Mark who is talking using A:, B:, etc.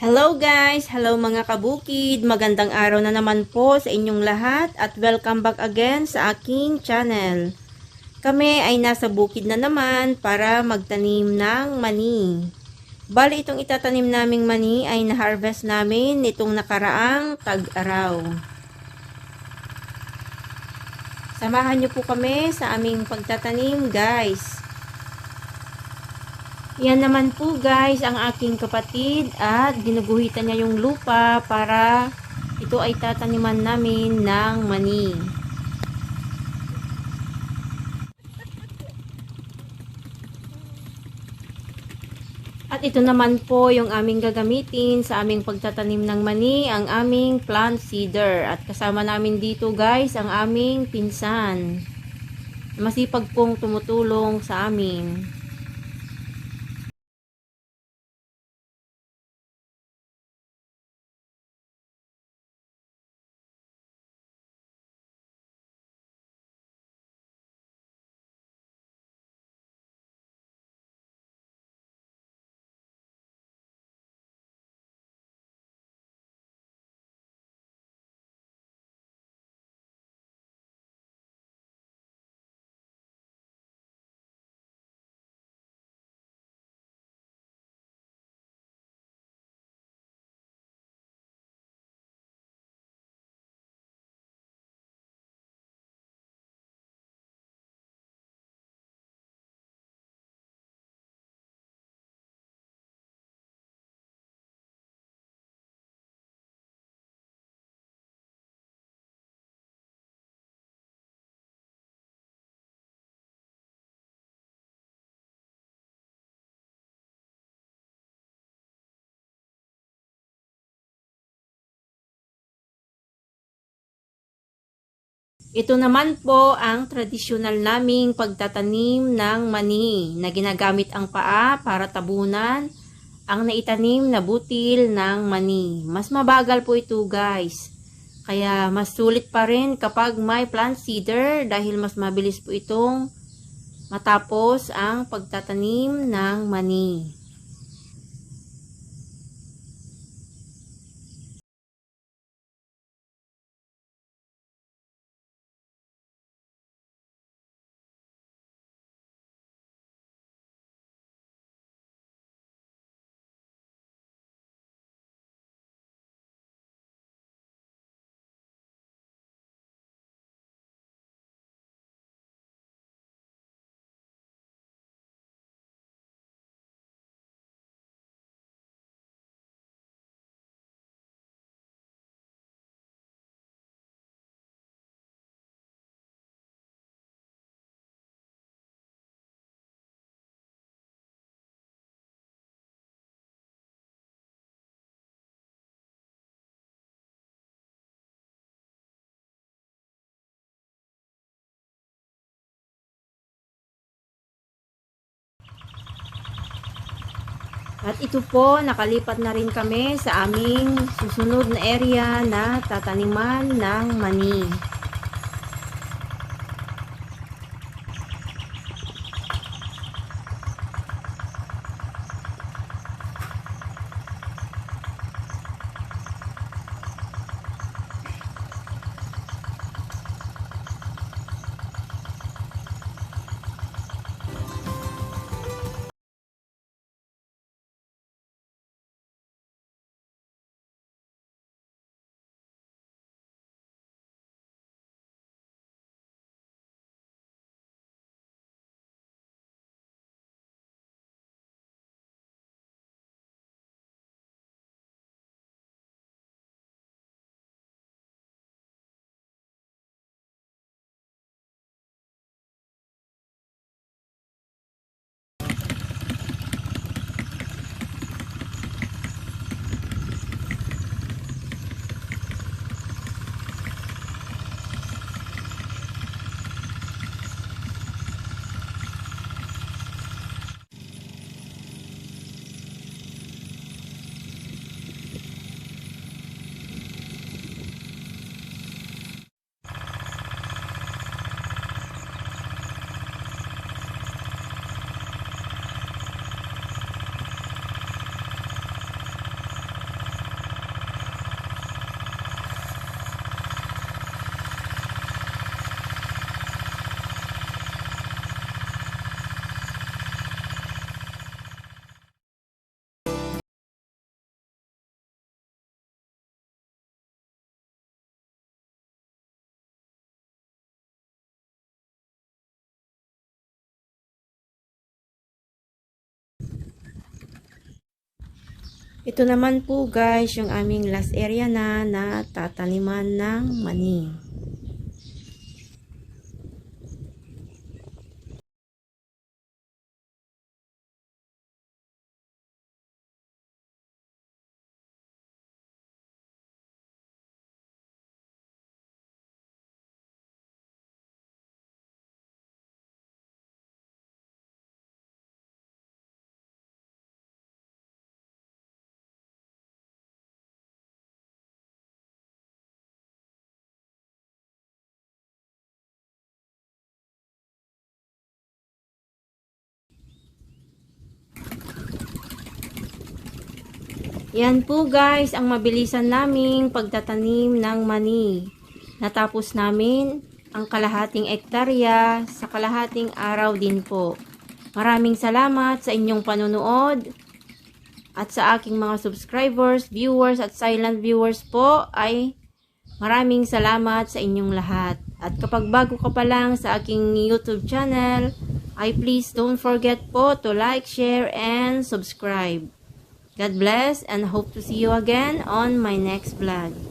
A: Hello guys! Hello mga kabukid! Magandang araw na naman po sa inyong lahat at welcome back again sa aking channel. Kami ay nasa bukid na naman para magtanim ng mani. Bali itong itatanim naming mani ay na-harvest namin nitong nakaraang tag-araw. Samahan niyo po kami sa aming pagtatanim guys. Yan naman po guys ang aking kapatid at ginuguhitan niya yung lupa para ito ay tataniman namin ng mani. At ito naman po yung aming gagamitin sa aming pagtatanim ng mani, ang aming plant seeder. At kasama namin dito guys ang aming pinsan. Masipag pong tumutulong sa amin. Ito naman po ang tradisyonal naming pagtatanim ng mani na ginagamit ang paa para tabunan ang naitanim na butil ng mani. Mas mabagal po ito guys. Kaya mas sulit pa rin kapag may plant seeder dahil mas mabilis po itong matapos ang pagtatanim ng mani. At ito po, nakalipat na rin kami sa aming susunod na area na tataniman ng mani. Ito naman po guys, yung aming last area na tataniman ng mani. Yan po guys, ang mabilisan naming pagtatanim ng mani. Natapos namin ang kalahating ektarya sa kalahating araw din po. Maraming salamat sa inyong panunood at sa aking mga subscribers, viewers at silent viewers po ay maraming salamat sa inyong lahat. At kapag bago ka pa lang sa aking YouTube channel, ay please don't forget po to like, share, and subscribe. God bless and hope to see you again on my next vlog.